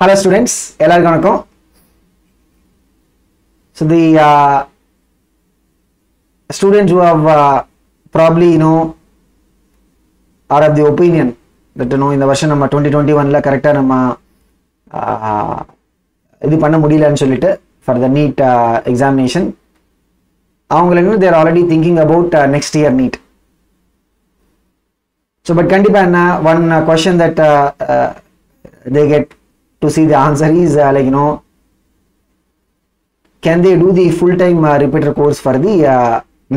Hello students, எல்லாருக்கும் வணக்கம். So the students who have probably are of the opinion that இந்த வருஷம் நம்ம 2021ல கரெக்ட்டா நம்ம இது பண்ண முடியலன்னு சொல்லிட்டு for the NEET examination அவங்களுக்கு they are already thinking about next year NEET. So but கண்டிப்பா என்ன one question that they get to see the answer is can they do the full-time repeater course for the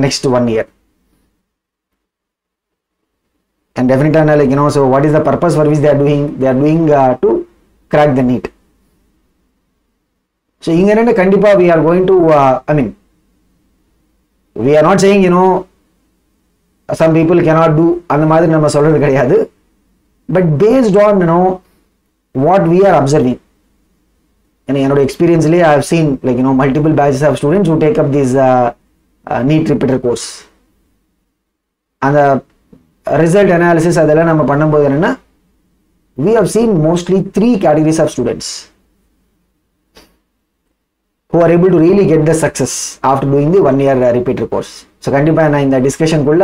next 1 year? And definitely so what is the purpose for which they are doing? They are doing to crack the NEET. So inga kandipa we are going to we are not saying some people cannot do அந்த மாதிரி நம்ம சொல்றது கிடையாது, but based on what we are observing. And in our experience, I have seen multiple batches of students who take up this NEET repeater course. And the result analysis we have seen mostly 3 categories of students who are able to really get the success after doing the 1 year repeater course. So kandipa in the discussion we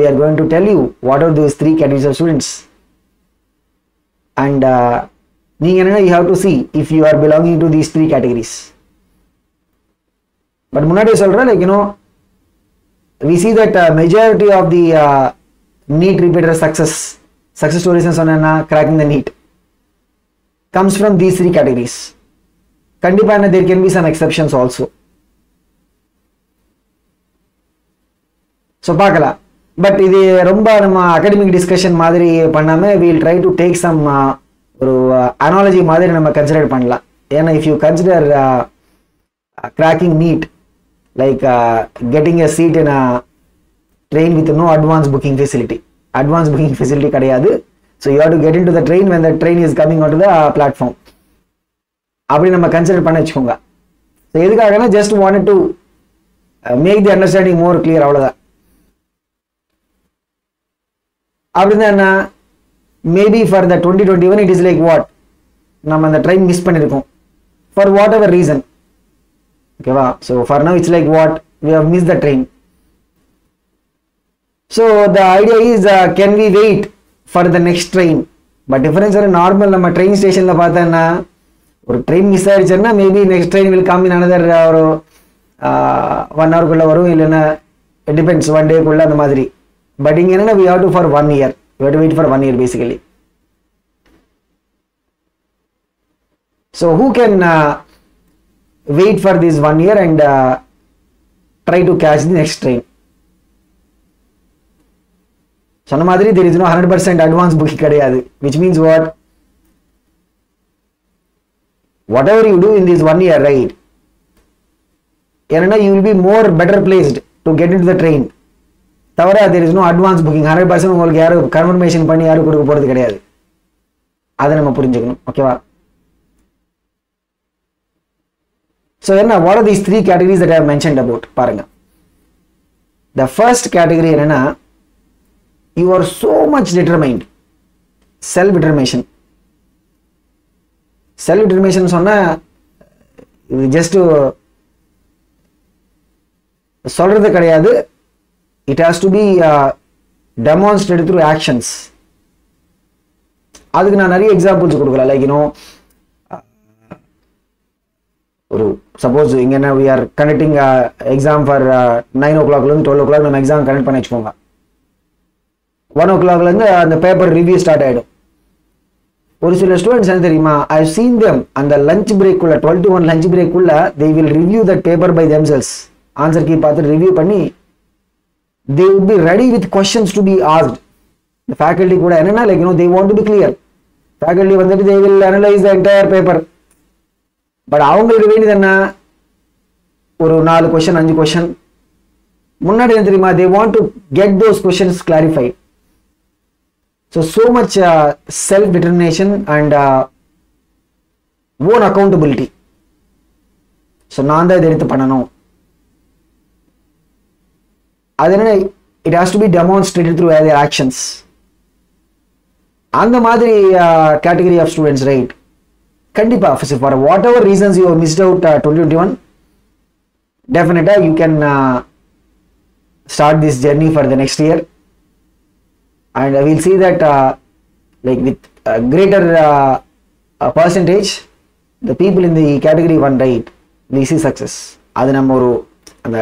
are going to tell you what are those 3 categories of students. And you have to see if you are belonging to these 3 categories. But munadi solra we see that majority of the NEET repeater success stories and cracking the NEET comes from these 3 categories. Kandipa there can be some exceptions also. So pakala, but idu romba nama academic discussion madiri pannama we will try to take some analogy மாதிரி நம்ம consider பண்ணலாம். ஏன்னா if you consider cracking NEET like getting a seat in a train with no advance booking facility. Advance booking facility கிடையாது. So you have to get into the train when the train is coming onto the platform. அப்படி நம்ம consider பண்ண வச்சுக்கோங்க. So எதுக்காகனா just wanted to make the understanding more clear அவ்வளவுதான். அப்படின்னா maybe for the 2021 it is like what நம்ம அந்த train miss பண்ணிருக்கோம் for whatever reason. Okay va, so for now it's like what we have missed the train. So the idea is can we wait for the next train? But difference is normal நம்ம train station la பார்த்தா ஒரு train miss ஆயிடுச்சுன்னா maybe next train will come in another 1 hour குள்ள வரும், இல்லனா it depends one day குள்ள அந்த மாதிரி. But இங்க என்ன we have to for 1 year. We have to wait for 1 year basically. So who can wait for this 1 year and try to catch the next train? So there is no 100% advance booking kadiyadu, which means what? Whatever you do in this 1 year, right? You will be more better placed to get into the train. There is no advance booking. 100% உங்களுக்கு யாரும் confirmation பண்ணி யாரும் கொடுக்க போறது கிடையாது. அதை நம்ம புரிஞ்சுக்கணும். ஓகேவா? So what are these 3 categories that I have mentioned about? பாருங்க. The first category என்னன்னா, you are so much determined. Self determination. Self determination சொன்னா இது just சொல்றது கிடையாது. It has to be demonstrated through actions. அதுக்கு நான் நிறைய எக்ஸாம்பிள்ஸ் கொடுக்கலாம். லைக் ஒரு சப்போஸ் இங்க we are conducting exam for 9 o'clock ல இருந்து 12 o'clock நம்ம எக்ஸாம் கனெக்ட் பண்ணி வச்சுக்கோங்க. 1 o'clock ல இருந்து அந்த பேப்பர் ரிவ்யூ ஸ்டார்ட் ஆயிடும். ஒரு சில ஸ்டூடெண்ட்ஸ் என்ன தெரியுமா, I have seen them அந்த லஞ்ச் பிரேக் குள்ள 12 to 1 லஞ்ச் பிரேக் குள்ள they will review that paper by themselves. Answer key பார்த்து ரிவ்யூ பண்ணி they would be ready with questions to be asked. The faculty kuda enna they want to be clear. Faculty vandittu they will analyze the entire paper. But avangalukku vendiyadhu enna oru 4 question 5 question munnadi enna theriyuma, they want to get those questions clarified. So much self determination and own accountability. So naan da eduthu pananum. It has to be demonstrated through their actions. And the madri category of students, right? கண்டிப்பா for whatever reasons you have missed out 2021, definitely you can start this journey for the next year, and we'll see that like with greater percentage the people in the category 1, right, we see success. அது நம்ம ஒரு அந்த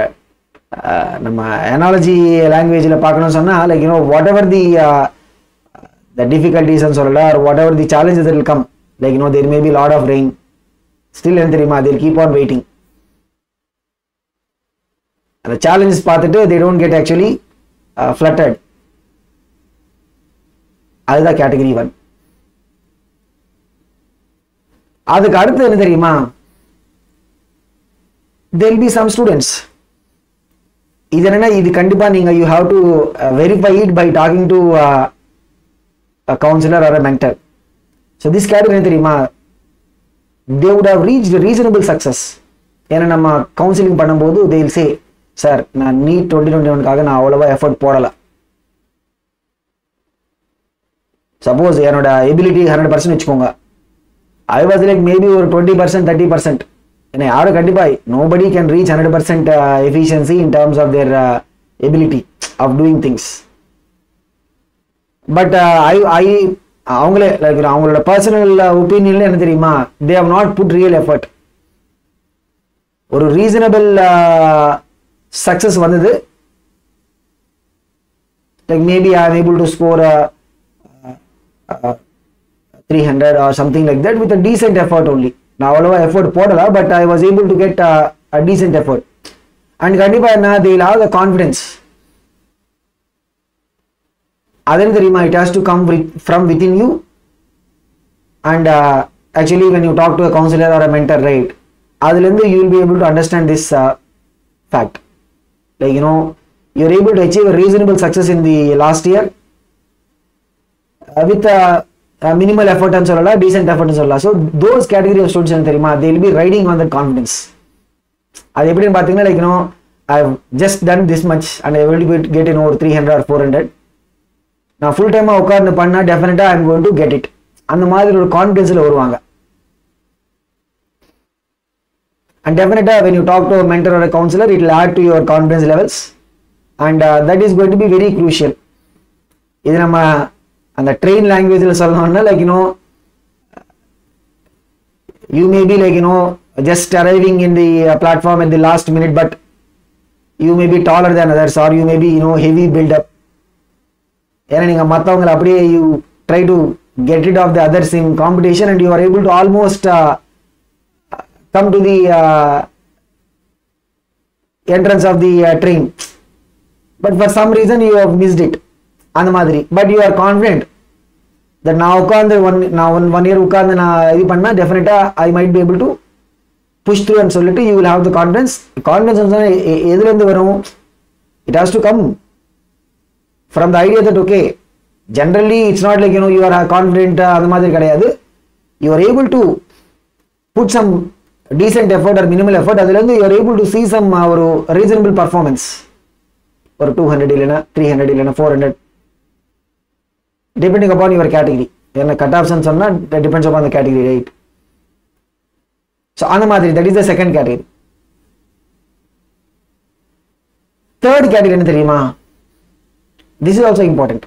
நம்ம analogy language ல பார்க்கணும் சொன்னா, like whatever the difficulties and சொல்லல, or whatever the challenges that will come, like there may be lot of rain, still என்ன தெரியுமா, they'll keep on waiting. The challenges பார்த்துட்டு they don't get actually fluttered. அதுதான் category 1. அதுக்கு அடுத்து என்ன தெரியுமா, there will be some students, இது என்னன்னா, இது கண்டிப்பா நீங்க you have to verify it by talking to a counselor or a mentor. So this category என்ன தெரியுமா, they would have reached reasonable success. ஏன்னா நம்ம கவுன்சிலிங் பண்ணும்போது they will say, சார் நான் நீட் 2021க்காக நான் அவ்வளவா எஃபர்ட் போடல. சப்போஸ் என்னோட எபிலிட்டி 100% வச்சுக்கோங்க, I was like maybe ஒரு 20% 30%. ஏன்னா யாரும் கண்டிப்பா nobody can reach 100% efficiency in terms of their ability of doing things. But அவங்களே like அவங்களோட பர்சனல் ஒப்பீனியன்ல என்ன தெரியுமா, they have not put real effort. ஒரு ரீசனபிள் சக்சஸ் வந்தது, like maybe I am able to score 300 or something like that with a decent effort only. நான் அவ்வளவா effort போடல, but I was able to get a decent effort. And கண்டிப்பா என்ன, they will have the confidence. அதே தெரியுமா, it has to come from within you. And actually when you talk to a counselor or a mentor, right, அதுலேருந்து you will be able to understand this fact. Like you are able to achieve a reasonable success in the last year with minimal effort and சொல்லல, decent effort and சொல்லல. So those category of students என்ன தெரியுமா, they will be riding on that confidence. அது எப்படின்னு பார்த்தீங்கன்னா, like I have just done this much and I will get over 300 or 400. நான் full டைமா உட்கார்ந்து பண்ணா டெஃபினட்டா I am going to get it. அந்த மாதிரி ஒரு கான்ஃபிடன்ஸ்ல வருவாங்க. And definitely when you talk to a mentor or a counselor, it will add to your confidence levels, and that is going to be very crucial. இது நம்ம அந்த train லாங்குவேஜ்ல சொல்லணும்னா, like you may be like just arriving in the platform at the last minute, but you may be taller than others, or you may be heavy build up. ஏன்னா நீங்க மத்தவங்களை அப்படியே you try to get rid of the others in competition, and you are able to almost come to the entrance of the train, but for some reason you have missed it. அந்த மாதிரி, but you are confident that நான் உட்கார்ந்து one year உட்கார்ந்து நான் இது பண்ணா டெஃபினட்டா I might be able to push through and சொல்லிட்டு you will have the confidence. எதுல இருந்து வரும், it has to come from the idea that okay, generally it's not like you are confident, அந்த மாதிரி கிடையாது. You are able to put some decent effort or minimal effort, அதுல இருந்து you are able to see some ஒரு reasonable performance, ஒரு 200 இல்லைன்னா 300 இல்லைன்னா 400, depending upon your category. என்ன கட் ஆப்ஷன் சொன்னா that depends upon the category, right? So அந்த மாதிரி, that is the second category. Third category என்ன தெரியுமா, this is also important.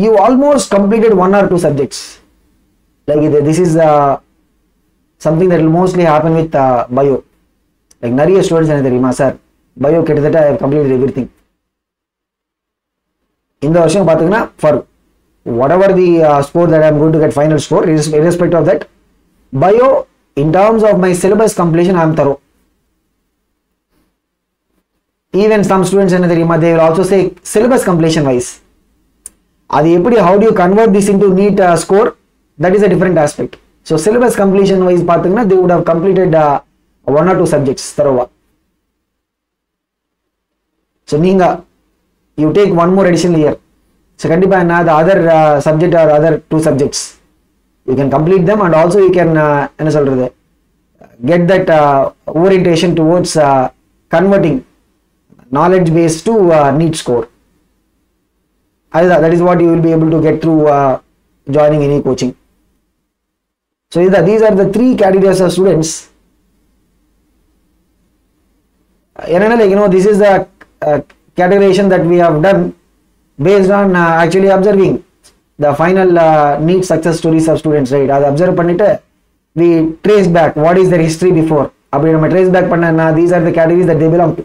You almost completed 1 or 2 subjects. Like this is something that will mostly happen with bio. Like நிறைய students என்ன தெரியுமா, sir bio கிட்டத்தட்ட I have completed everything. இந்த வருஷம் பார்த்தீங்கன்னா for whatever the score that I am going to get, final score, irrespective of that, bio in terms of my syllabus completion I am thorough. Even some students என்ன தெரியுமா, they will also say syllabus completion wise. அது எப்படி, how do you convert this into NEET score, that is a different aspect. So syllabus completion wise பார்த்தீங்கன்னா they would have completed 1 or 2 subjects thoroughly. So நீங்க you take one more additional year, so கண்டிப்பா என்ன, the other subject or other 2 subjects you can complete them, and also you can என்ன சொல்றது, get that orientation towards converting knowledge base to NEET score. That is what you will be able to get through joining any coaching. So these are the three categories of students. This is the categorization that we have done based on actually observing the final NEET success stories of students, right? அதை observe பண்ணிட்டு we trace back what is their history before. அப்படி நம்ம trace back பண்ணா these are the categories that they belong to.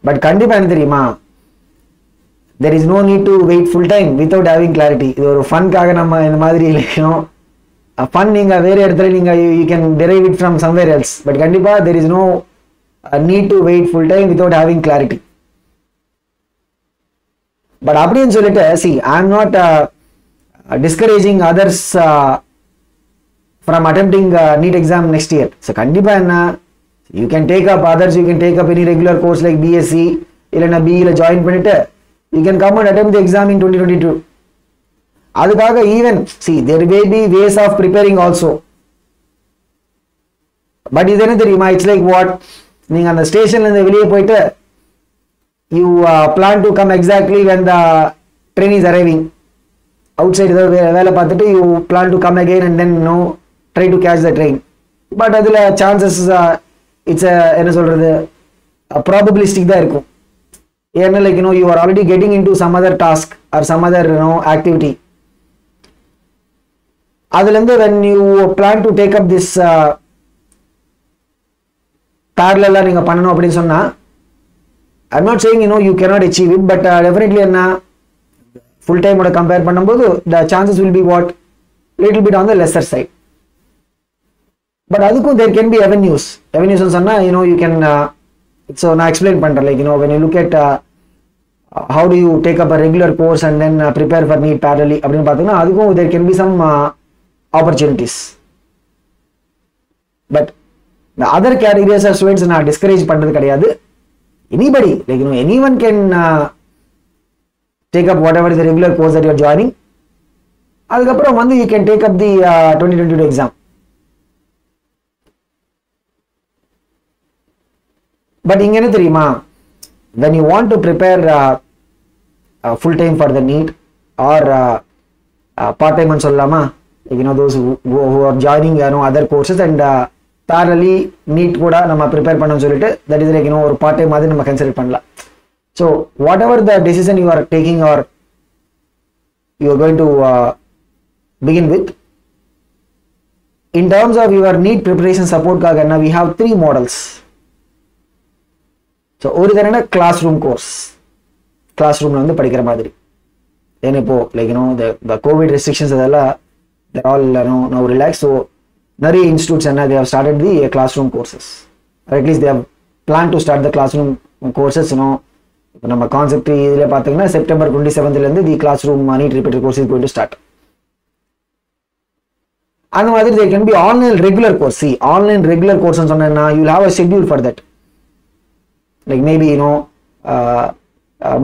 But கண்டிப்பா என்ன தெரியுமா, there is no need to wait full time without having clarity. இது ஒரு ஃபன்காக நம்ம இந்த மாதிரி இல்லையோ, ஃபன் நீங்க வேற இடத்துல நீங்க you can derive it from somewhere else. But கண்டிப்பா there is no need to wait full time without having clarity. But அப்படின்னு சொல்லிட்டு see, I am not discouraging others from attempting NEET exam next year. So கண்டிப்பா என்ன, you can take up others, you can take up any regular course like BSc இல்லைன்னா BE join பண்ணிட்டு you can come and attempt the exam in 2022. அதுக்காக even see, there may be ways of preparing also. But இது என்ன தெரியுமா, it's like what, நீங்க அந்த ஸ்டேஷன்ல இருந்து வெளியே போயிட்டு you plan to come exactly when the train is arriving. Outside ஏதோ வேலை பார்த்துட்டு you plan to come again and then try to catch the train. But அதுல chances it's என்ன சொல்றது, probabilistic தான் இருக்கும். ஏன்னா like you are already getting into some other task or some other activity. அதுல இருந்து when you plan to take up this parallel நீங்க பண்ணணும் அப்படின்னு சொன்னா, I'm not saying you cannot achieve it, but definitely என்ன full time ஓட compare பண்ணும்போது the chances will be what, little bit on the lesser side. But அதுக்கும் there can be avenues சொன்னா you can so நான் explain பண்றேன், like when you look at how do you take up a regular course and then prepare for NEET parallelly அப்படின்னு பார்த்தீங்கன்னா அதுக்கும் there can be some opportunities. But the other categories of students நான் discourage பண்றது கிடையாது. Anybody, like anyone can take up whatever is the regular course that you are joining. அதுக்கப்புறம் வந்து you can take up the 2022 exam. But இங்க என்ன தெரியுமா, when you want to prepare full time for the NEET or part time ன்னு சொல்லலாமா, like those who are joining other courses and parallelly NEET கூட நம்ம prepare பண்ணனும் சொல்லிட்டு, that is like ஒரு part time மாதிரி நம்ம கன்சிடர் பண்ணலாம். So whatever the decision you are taking or you are going to begin with, in terms of your NEET preparation support காக we have 3 models. So ஒரு தரன classroom course, classroom வந்து படிக்கிற மாதிரி. ஏன்னா இப்போ like the COVID restrictions அதெல்லாம் they're all now relaxed. So நிறைய institutes they have started the classroom courses, or at least they have planned to start the classroom courses. இப்போ நம்ம CONCEPTREE இதுல பாத்தீங்கன்னா September 27th ல இருந்து the classroom NEET Repeater course is going to start. அந்த மாதிரி there can be online regular course. See, online regular course ன்னு சொன்னா you will have a schedule for that. Like maybe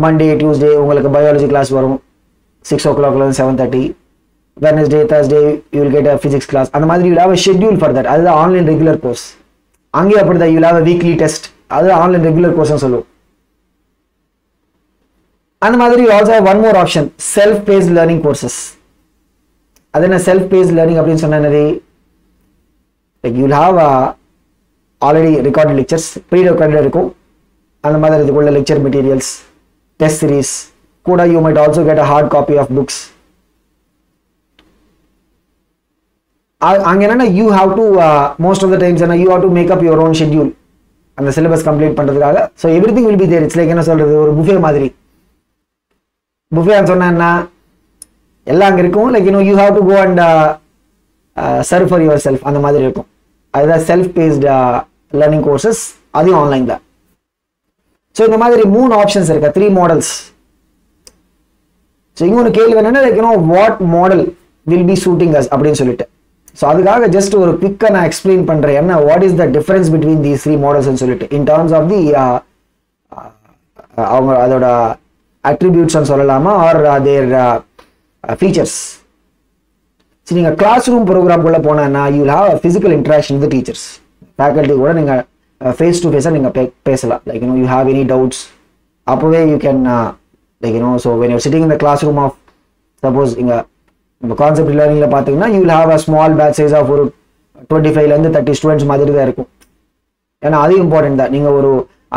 Monday, Tuesday உங்களுக்கு biology class வரும் 6 o'clock ல 7:30. Wednesday, Thursday you will get a physics class. அந்த மாதிரி you will have a schedule for that. அது online regular course. அங்கே அப்படிதான் you will have a weekly test. அது online regular course ன்னு சொல்லுவோம். அந்த மாதிரி you also have one more option, self paced learning courses. அது என்ன self paced learning அப்படின்னு சொன்னா என்னது, like you will have already recorded lectures, pre-recorded இருக்கும். அந்த மாதிரி இதுக்குள்ள lecture materials, test series கூட you might also get a hard copy of books. அங்க என்னன்னா you have to most of the times you have to make up your own schedule அந்த syllabus complete பண்றதுக்காக. So everything will be there. It's like என்ன சொல்றது, ஒரு buffet மாதிரி. buffet சொன்னா எல்லாம் அங்க இருக்கும். like you have to go and serve for yourself அந்த மாதிரி இருக்கும். அதுதான் self paced learning courses, அதுவும் ஆன்லைன் தான். ஸோ இந்த மாதிரி 3 ஆப்ஷன்ஸ் இருக்கு, 3 மாடல்ஸ். ஸோ இங்க ஒரு கேள்வி என்னன்னா like what model will be suiting as அப்படின்னு சொல்லிட்டு. ஸோ அதுக்காக ஜஸ்ட் ஒரு குவிக்காக நான் எக்ஸ்பிளைன் பண்றேன் என்ன what is the difference between these 3 models சொல்லிட்டு இன் டர்ம்ஸ் ஆஃப் தி அவங்க அதோட அட்ரிபியூட்ஸ் சொல்லலாமா ஆர் தேர் ஃபீச்சர்ஸ். சரி, நீங்கள் கிளாஸ் ரூம் ப்ரோக்ராம்குள்ளே போனேன்னா you will have physical interaction with teachers, faculty கூட நீங்கள் ஃபேஸ் டு ஃபேஸாக நீங்கள் பேசலாம். Like you have any doubts அப்போவே you can so when you're sitting in the class room of suppose இங்க நம்ம கான்செப்ட் லேர்னிங்ல பாத்தீங்கன்னா you will have a small batch size of ஒரு 25 ல இருந்து 30 ஸ்டூடெண்ட்ஸ் மாதிரி தான் இருக்கும். ஏன்னா அது இம்பார்ட்டன்ட் தான். நீங்க ஒரு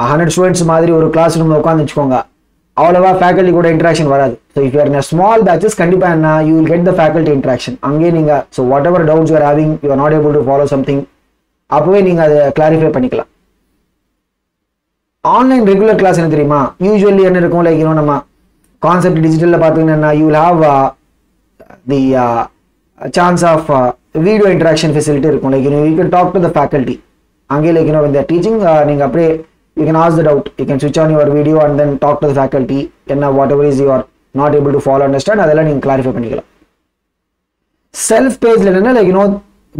100 ஸ்டூடெண்ட்ஸ் மாதிரி ஒரு கிளாஸ் ரூம்ல உட்கார்ந்து வச்சுக்கோங்க, அவ்வளவா ஃபேக்கல்டி கூட இன்டராக்ஷன் வராது. So if you are in small patches கண்டிப்பா என்ன you will get the faculty interaction. அங்கேயே நீங்க so what ever doubts you are having you are not able to follow something, அப்பவே நீங்க அதை கிளாரிஃபை பண்ணிக்கலாம். ஆன்லைன் ரெகுலர் கிளாஸ் என்ன தெரியுமா, யூஸ்வலி என்ன இருக்கும், லைக் நம்ம கான்செப்ட் டிஜிட்டல்ல பாத்தீங்கன்னா you will have the chance of video interaction facility இருக்கும். Like you can talk to the faculty. அங்கே like when they are teaching நீங்க அப்படியே you can ask the doubt, you can switch on your video and then talk to the faculty என்ன whatever is you are not able to follow understand அதெல்லாம் நீங்க clarify பண்ணிக்கலாம். Self பேஜ்ல என்னன்னா like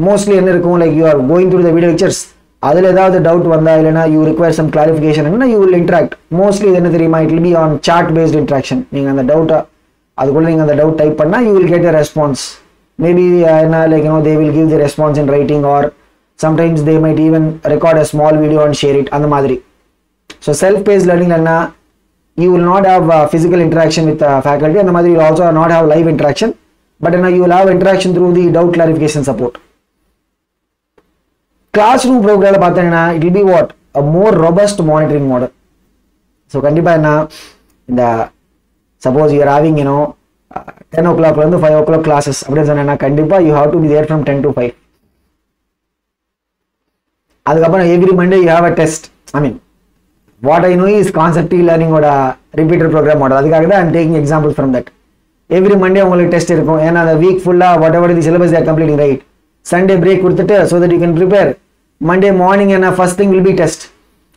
mostly என்ன இருக்கும், like you are going through the video lectures, அதுல ஏதாவது டவுட் வந்தா இல்லைன்னா you require some clarification என்ன you will interact. mostly இது என்ன தெரியுமா, it will be on chat based interaction. நீங்க அந்த டவுட் அதுக்குள்ள நீங்க அந்த டவுட் டைப் பண்ணா you will get a response. maybe என்ன like they will give the response in writing or sometimes they might even record a small video and share it அந்த மாதிரி. So self-paced learning என்ன you will not have physical interaction with faculty, அந்த மாதிரி you will also not have live interaction, but you will have interaction through the doubt clarification support. Classroom program பார்த்தீங்கன்னா it will be what a more robust monitoring model. So கண்டிப்பா என்ன இந்த suppose you are having 10 o'clock ல இருந்து 5 o'clock classes அப்படி சொன்னா கண்டிப்பா you have to be there from 10 to 5. அதுக்கப்புறம் every Monday you have a test. I mean what I know is CONCEPTREE Learning ஓட repeater program model. அதுக்காக தான் I'm taking examples from that. Every Monday உங்களுக்கு test இருக்கும். ஏன்னா அந்த week ஃபுல்லா whatever the syllabus they are completing, right? Sunday break கொடுத்துட்டு so that you can prepare. Monday morning and first thing will be test.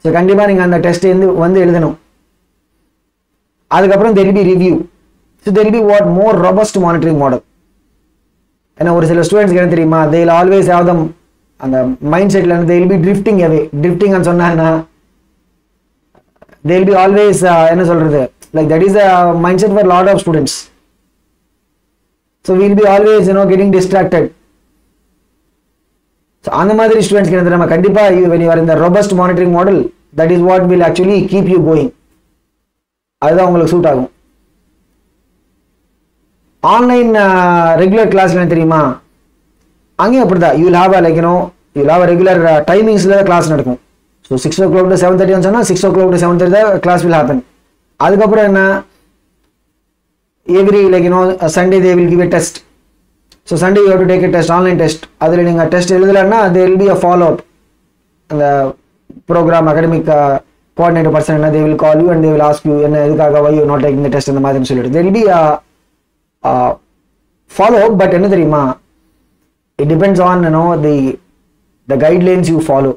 So கண்டிப்பா நீங்க அந்த test வந்து எழுதணும். அதுக்கப்புறம் there will be review. So there will be what more robust monitoring model. ஏன்னா ஒரு சில ஸ்டூடெண்ட்ஸ்க்கு என்ன தெரியுமா, they will always have them அந்த மைண்ட் செட்ல they will be drifting away. drifting ன்னு சொன்னாங்கன்னா they will be always என்ன சொல்றது, like that is a mindset for a lot of students. So we will be always getting distracted. So அந்த மாதிரி ஸ்டூடெண்ட்ஸ்க்கு என்ன தெரியுமா, கண்டிப்பா when you are in the robust monitoring model, that is what will actually keep you going. அதுதான் உங்களுக்கு suit ஆகும். Online regular class என்ன தெரியுமா, அங்கேயும் அப்படிதான் you will have a you will have a regular டைமிங்ஸ்ல கிளாஸ் நடக்கும். So 6 o'clock to 7:30 சொன்னா 6 o'clock to 7:30 the class will happen. அதுக்கப்புறம் என்ன every Sunday they will give a test. So Sunday you have to take a test, online test. அதுல நீங்க test எழுதலன்னா there will be a follow up. அந்த program academic coordinator person they will call you and they will ask you என்ன எதுக்காக why you not taking the test அந்த மாதிரி சொல்லிட்டு there will be a follow up. But என்ன தெரியுமா, it depends on the guidelines you follow.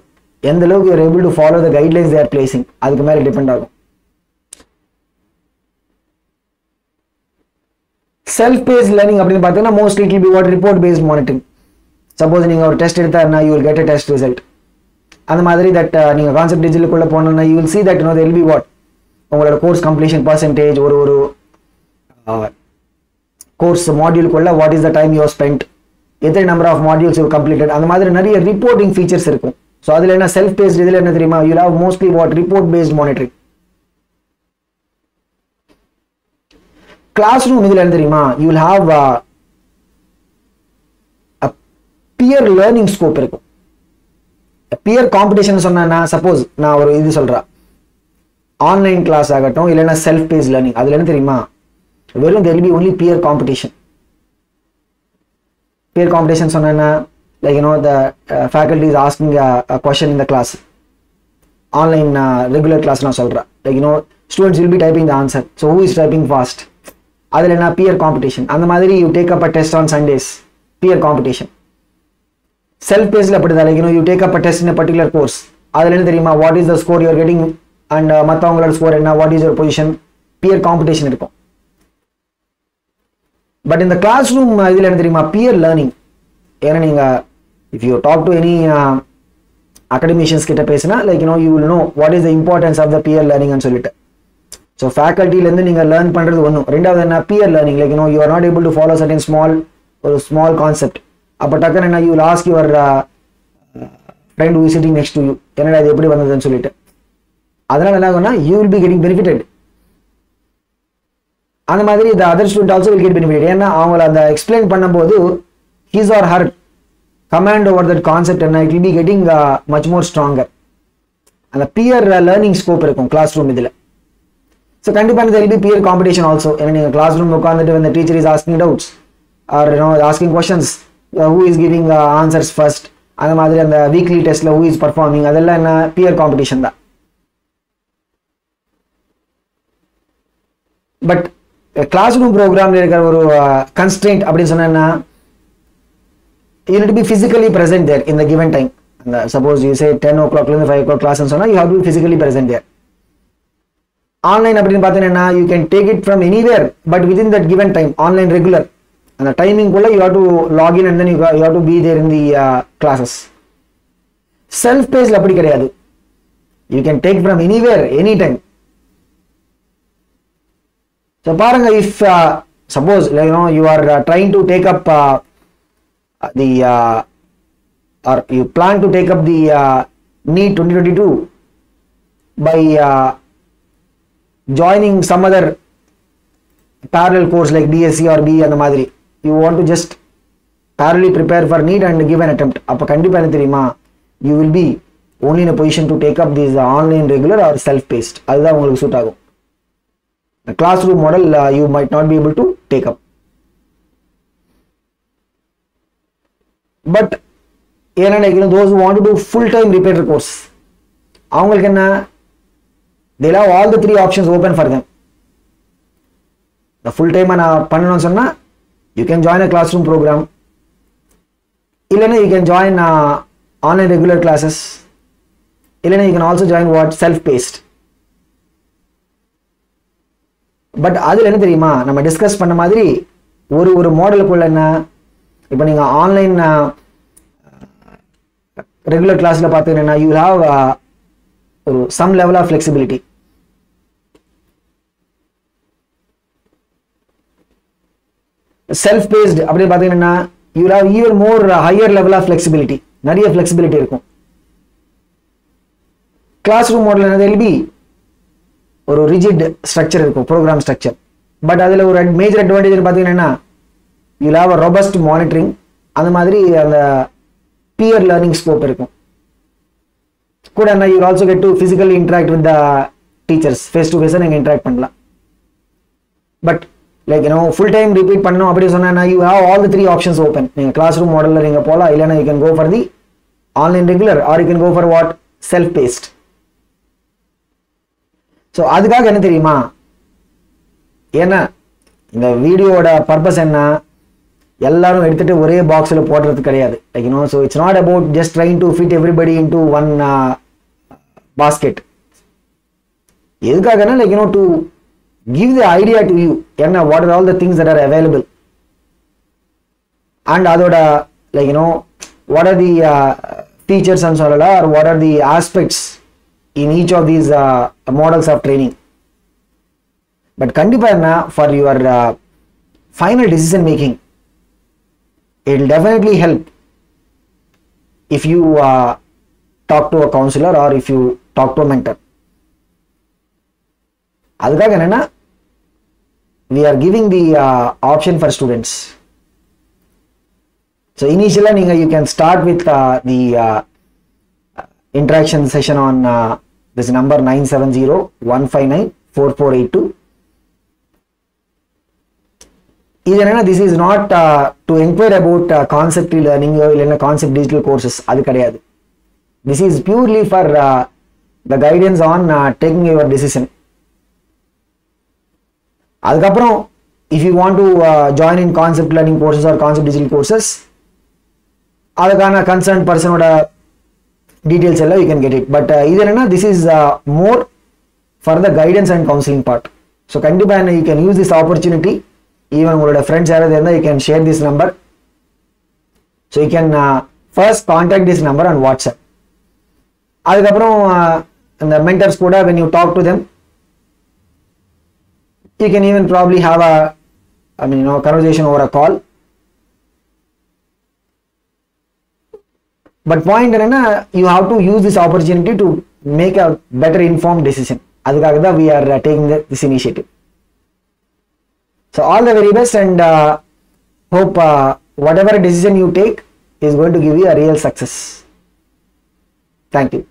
எந்த அளவுக்கு you are able to follow the guidelines they are placing, அதுக்கு மேல டிபெண்ட் ஆகும். செல்ஃப் பேஸ்ட் லேர்னிங் அப்படின்னு பார்த்தீங்கன்னா mostly it will be what report based monitoring. Suppose நீங்க ஒரு டெஸ்ட் எடுத்தாருன்னா you will get a test result. அந்த மாதிரி தட் நீங்க கான்செப்ட் டிஜிட்டலுக்குள்ள போனோம்னா you will see that there will be what உங்களோட கோர்ஸ் கம்ப்ளீஷன் பர்சன்டேஜ், ஒரு கோர்ஸ் மாடியூலுக்குள்ள what is the time you have spent, எத்தனை number of modules you completed, அந்த மாதிரி நிறைய ரிப்போர்ட்டிங் ஃபீச்சர்ஸ் இருக்கும். ஸோ அதில் என்ன செல்ஃப் பேஸ்ட் இதில் என்ன தெரியுமா, you will have mostly what report based monitoring. Classroom இதில் என்ன தெரியுமா, you will have a peer learning scope இருக்கும். பியர் காம்படிஷன் சொன்னா சப்போஸ் நான் ஒரு இது சொல்றேன், ஆன்லைன் கிளாஸ் ஆகட்டும் இல்லைன்னா செல்ஃப் பேஸ்ட் லேர்னிங், அதுல என்ன தெரியுமா வெறும் there will be only peer competition. peer competition சொன்னா like the faculty is asking a question in the class. Online regular class நான் சொல்றேன், like students will be typing the answer, so who is typing fast, அதுல என்ன peer competition. அந்த மாதிரி you take up a test on Sundays, peer competition. Self பேஸ்ட்ல அப்படிதான் like you take up a test in a particular course, அதுல என்ன தெரியுமா what is the score you are getting and மத்தவங்களோட ஸ்கோர் என்ன, what is your position, peer competition இருக்கும். But இந்த class room இதுல என்ன தெரியுமா peer learning. ஏன்னா நீங்க if you talk to any academicians கிட்ட பேசினா like you will know what is the importance of the peer learning ன்னு சொல்லிட்டு. ஸோ ஃபேக்கல்ட்டில இருந்து நீங்க லேர்ன் பண்றது ஒன்றும், ரெண்டாவது என்ன peer learning like you are not able to follow certain small concept. அப்போ டக்குன்னு என்ன you will ask your friend who is sitting next to you என்னடா இது எப்படி வந்ததுன்னு சொல்லிட்டு. அதனால என்ன ஆகும்னா you will be getting benefited. அந்த மாதிரி the other student also will get benefit. ஏன்னா அவங்கள அந்த எக்ஸ்பிளைன் பண்ணும்போது his or her command over that concept and it will be getting much more stronger. அந்த peer learning scope இருக்கும் class room இதில். So கண்டிப்பாக there will be peer competition also. ஏன்னா நீங்கள் கிளாஸ் ரூம் உட்காந்துட்டு when the teacher is asking doubts or asking questions, who is giving answers first, அந்த மாதிரி அந்த வீக்லி டெஸ்ட்ல who is performing, அதெல்லாம் என்ன peer competition தான். பட் கிளாஸ் ரூம் ப்ரோக்ராம்ல இருக்கிற ஒரு கன்ஸ்ட்ரெயின்ட் அப்படின்னு சொன்னா you need to be physically present there in the given time. And suppose you say 10 o'clock ல 5 o'clock class and so on, you have to be physically present there. Online அப்படின்னு பார்த்தீங்கன்னா you can take it from anywhere but within that given time, online regular. அந்த timing குள்ள you have to log in and then you have to be there in the classes. Self paced அப்படி கிடையாது. You can take from anywhere anytime. So பாருங்க, if suppose you are trying to take up the or you plan to take up the NEET 2022 by joining some other parallel course like BSc or BE and the மாதிரி, you want to just parallelly prepare for NEET and give an attempt, அப்ப கண்டிப்பா என்ன தெரியுமா, you will be only in a position to take up these online regular or self paced. அதுதான் உங்களுக்கு suit ஆகும். The classroom model you might not be able to take up. But those who want to do full-time repeater course, அவங்களுக்கு என்ன, they'll have all the three options open for them. The full-time நான் பண்ணணும்னு சொன்னா you can join a classroom program, இல்லைன்னா you can join online regular classes, இல்லைன்னா you can also join what, self-paced. But அதில் என்ன தெரியுமா, நம்ம டிஸ்கஸ் பண்ண மாதிரி ஒரு மாடலுக்குள்ள என்ன, இப்போ நீங்கள் ஆன்லைன் ரெகுலர் கிளாஸில் பார்த்தீங்கன்னா யூ ஹாவ் ஒரு some level of flexibility. Self paced அப்படின்னு பார்த்தீங்கன்னா you have even more higher level of flexibility, நிறைய ஃப்ளெக்சிபிலிட்டி இருக்கும். கிளாஸ் ரூம் மாடல் என்னது, எல்பி ஒரு ரிஜிட் ஸ்ட்ரக்சர் இருக்கும், ப்ரோக்ராம் ஸ்ட்ரக்சர். பட் அதில் ஒரு மேஜர் அட்வான்டேஜ் பார்த்தீங்கன்னா you have a robust monitoring, அந்த மாதிரி அந்த பியர் லேர்னிங் ஸ்கோப் இருக்கும் கூட. என்ன, you also get to physically interact with the teachers, face to ஃபேஸாக நீங்கள் இன்ட்ராக்ட் பண்ணலாம். But like full time repeat பண்ணணும் அப்படின்னு சொன்னா you have all the three options open. நீங்கள் கிளாஸ் ரூம் மாடலில் நீங்கள் போகலாம், இல்லைன்னா you can go for the online regular or you can go for what, self paced. So அதுக்காக என்ன தெரியுமா, ஏன்னா இந்த வீடியோட பர்பஸ் என்ன, எல்லாரும் எடுத்துட்டு ஒரே பாக்ஸில் போடுறது கிடையாது. Like so it's not about just trying to fit everybody in to one basket. எதுக்காகனா like to give the idea to you, என்ன what are all the things that are available and அதோட like what are the features and சொல்லலாம், or what are the aspects in each of these models of training. But kandipa enna, for your final decision making, it will definitely help if you talk to a counselor or if you talk to a mentor. அதுக்காக என்னன்னா we are giving the option for students. So initially you can start with the interaction session on this number 970-159-4482. This is not to inquire about CONCEPTREE Learning or concept digital courses. This is purely for the guidance on taking your decision. If you want to join in concept learning courses or concept digital courses, concerned person details you can get it. But this is more for the guidance and counseling part. So kandipa you can use this opportunity. Even your friends are there, you can share this number. So you can first contact this number on WhatsApp. Adukaprom the mentors kuda, when you talk to them, you can even probably have a conversation over a call. But point enna, you have to use this opportunity to make a better informed decision. Adukkaga we are taking this initiative. So all the very best, and hope whatever decision you take is going to give you a real success. Thank you.